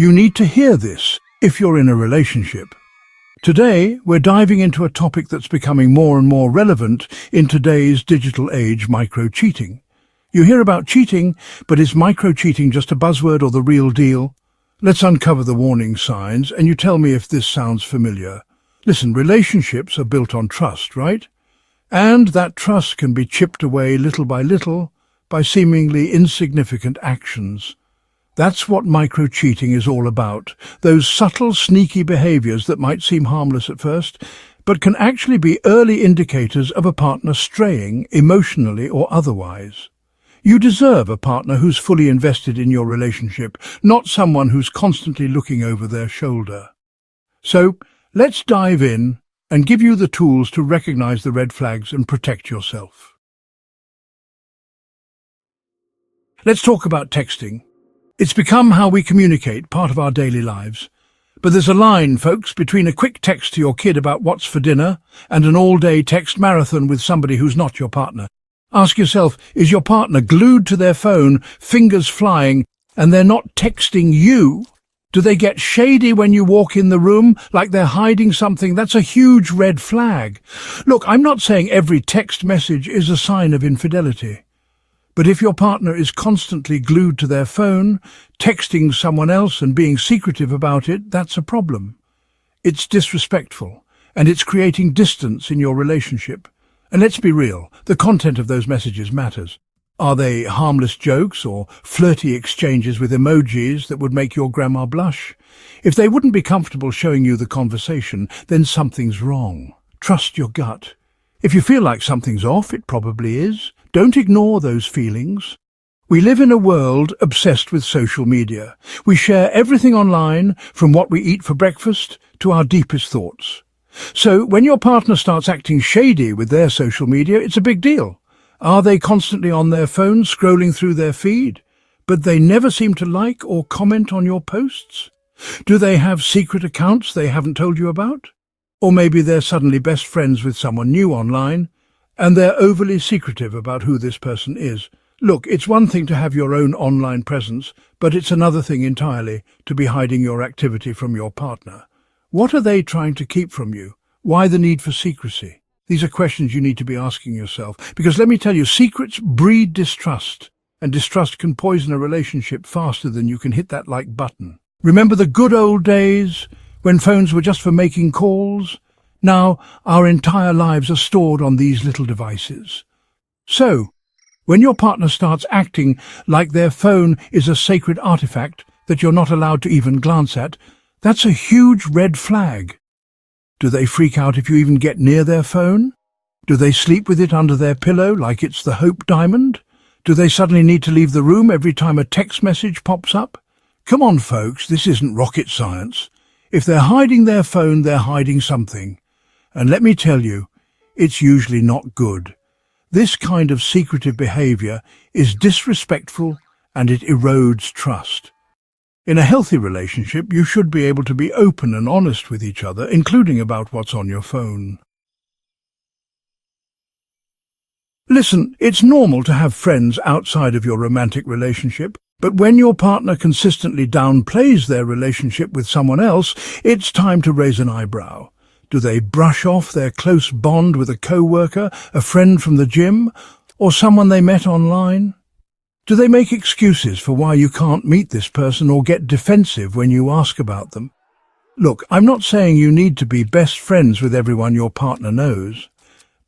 You need to hear this if you're in a relationship. Today, we're diving into a topic that's becoming more and more relevant in today's digital age: micro-cheating. You hear about cheating, but is micro-cheating just a buzzword or the real deal? Let's uncover the warning signs, and you tell me if this sounds familiar. Listen, relationships are built on trust, right? And that trust can be chipped away little by seemingly insignificant actions. That's what micro-cheating is all about. Those subtle, sneaky behaviors that might seem harmless at first, but can actually be early indicators of a partner straying, emotionally or otherwise. You deserve a partner who's fully invested in your relationship, not someone who's constantly looking over their shoulder. So, let's dive in and give you the tools to recognize the red flags and protect yourself. Let's talk about texting. It's become how we communicate, part of our daily lives. But there's a line, folks, between a quick text to your kid about what's for dinner and an all-day text marathon with somebody who's not your partner. Ask yourself, is your partner glued to their phone, fingers flying, and they're not texting you? Do they get shady when you walk in the room, like they're hiding something? That's a huge red flag. Look, I'm not saying every text message is a sign of infidelity. But if your partner is constantly glued to their phone, texting someone else and being secretive about it, that's a problem. It's disrespectful, and it's creating distance in your relationship. And let's be real, the content of those messages matters. Are they harmless jokes or flirty exchanges with emojis that would make your grandma blush? If they wouldn't be comfortable showing you the conversation, then something's wrong. Trust your gut. If you feel like something's off, it probably is. Don't ignore those feelings. We live in a world obsessed with social media. We share everything online, from what we eat for breakfast to our deepest thoughts. So when your partner starts acting shady with their social media, it's a big deal. Are they constantly on their phone scrolling through their feed, but they never seem to like or comment on your posts? Do they have secret accounts they haven't told you about? Or maybe they're suddenly best friends with someone new online, and they're overly secretive about who this person is. Look, it's one thing to have your own online presence, but it's another thing entirely to be hiding your activity from your partner. What are they trying to keep from you? Why the need for secrecy? These are questions you need to be asking yourself, because let me tell you, secrets breed distrust, and distrust can poison a relationship faster than you can hit that like button. Remember the good old days when phones were just for making calls? Now our entire lives are stored on these little devices. So, when your partner starts acting like their phone is a sacred artifact that you're not allowed to even glance at, that's a huge red flag. Do they freak out if you even get near their phone? Do they sleep with it under their pillow like it's the Hope Diamond? Do they suddenly need to leave the room every time a text message pops up? Come on, folks, this isn't rocket science. If they're hiding their phone, they're hiding something. And let me tell you, it's usually not good. This kind of secretive behavior is disrespectful and it erodes trust. In a healthy relationship, you should be able to be open and honest with each other, including about what's on your phone. Listen, it's normal to have friends outside of your romantic relationship, but when your partner consistently downplays their relationship with someone else, it's time to raise an eyebrow. Do they brush off their close bond with a co-worker, a friend from the gym, or someone they met online? Do they make excuses for why you can't meet this person or get defensive when you ask about them? Look, I'm not saying you need to be best friends with everyone your partner knows,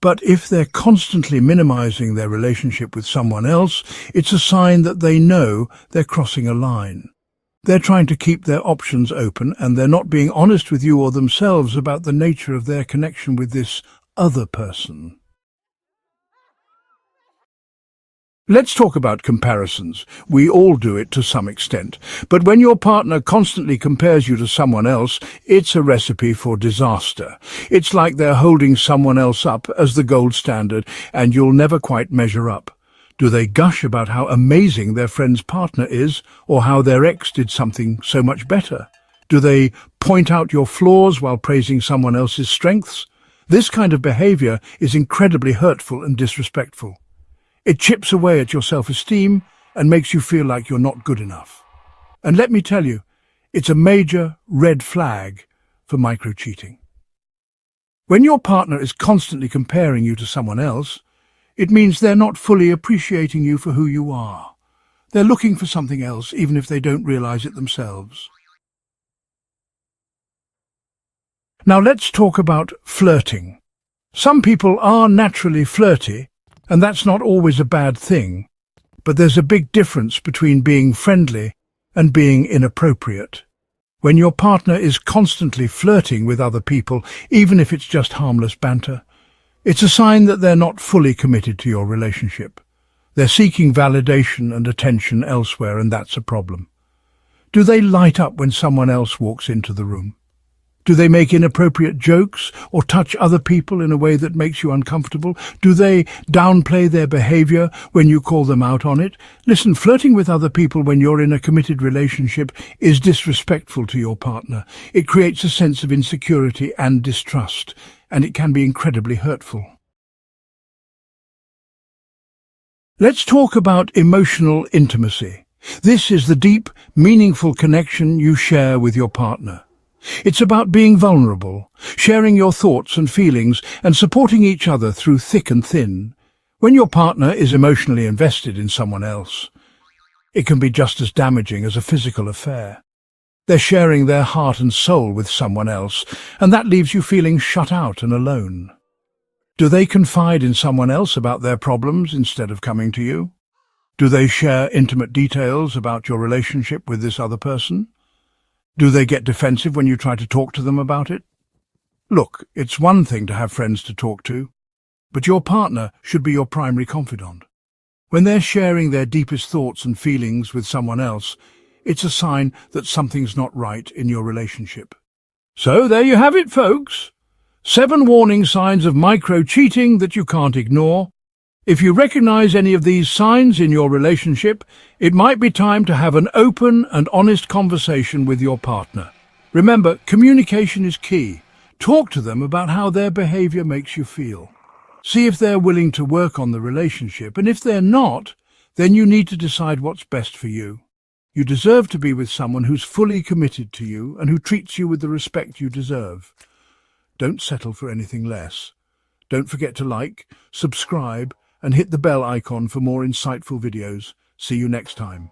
but if they're constantly minimizing their relationship with someone else, it's a sign that they know they're crossing a line. They're trying to keep their options open, and they're not being honest with you or themselves about the nature of their connection with this other person. Let's talk about comparisons. We all do it to some extent. But when your partner constantly compares you to someone else, it's a recipe for disaster. It's like they're holding someone else up as the gold standard, and you'll never quite measure up. Do they gush about how amazing their friend's partner is, or how their ex did something so much better? Do they point out your flaws while praising someone else's strengths? This kind of behavior is incredibly hurtful and disrespectful. It chips away at your self-esteem and makes you feel like you're not good enough. And let me tell you, It's a major red flag for micro-cheating. When your partner is constantly comparing you to someone else, it means they're not fully appreciating you for who you are. They're looking for something else, even if they don't realize it themselves. Now let's talk about flirting. Some people are naturally flirty, and that's not always a bad thing. But there's a big difference between being friendly and being inappropriate. When your partner is constantly flirting with other people, even if it's just harmless banter, it's a sign that they're not fully committed to your relationship. They're seeking validation and attention elsewhere, and that's a problem. Do they light up when someone else walks into the room? Do they make inappropriate jokes or touch other people in a way that makes you uncomfortable? Do they downplay their behavior when you call them out on it? Listen, flirting with other people when you're in a committed relationship is disrespectful to your partner. It creates a sense of insecurity and distrust, and it can be incredibly hurtful. Let's talk about emotional intimacy. This is the deep, meaningful connection you share with your partner. It's about being vulnerable, sharing your thoughts and feelings, and supporting each other through thick and thin. When your partner is emotionally invested in someone else, it can be just as damaging as a physical affair. They're sharing their heart and soul with someone else, and that leaves you feeling shut out and alone. Do they confide in someone else about their problems instead of coming to you? Do they share intimate details about your relationship with this other person? Do they get defensive when you try to talk to them about it? Look, it's one thing to have friends to talk to, but your partner should be your primary confidant. When they're sharing their deepest thoughts and feelings with someone else, it's a sign that something's not right in your relationship. So there you have it, folks. 7 warning signs of micro-cheating that you can't ignore. If you recognize any of these signs in your relationship, it might be time to have an open and honest conversation with your partner. Remember, communication is key. Talk to them about how their behavior makes you feel. See if they're willing to work on the relationship, and if they're not, then you need to decide what's best for you. You deserve to be with someone who's fully committed to you and who treats you with the respect you deserve. Don't settle for anything less. Don't forget to like, subscribe, and hit the bell icon for more insightful videos. See you next time.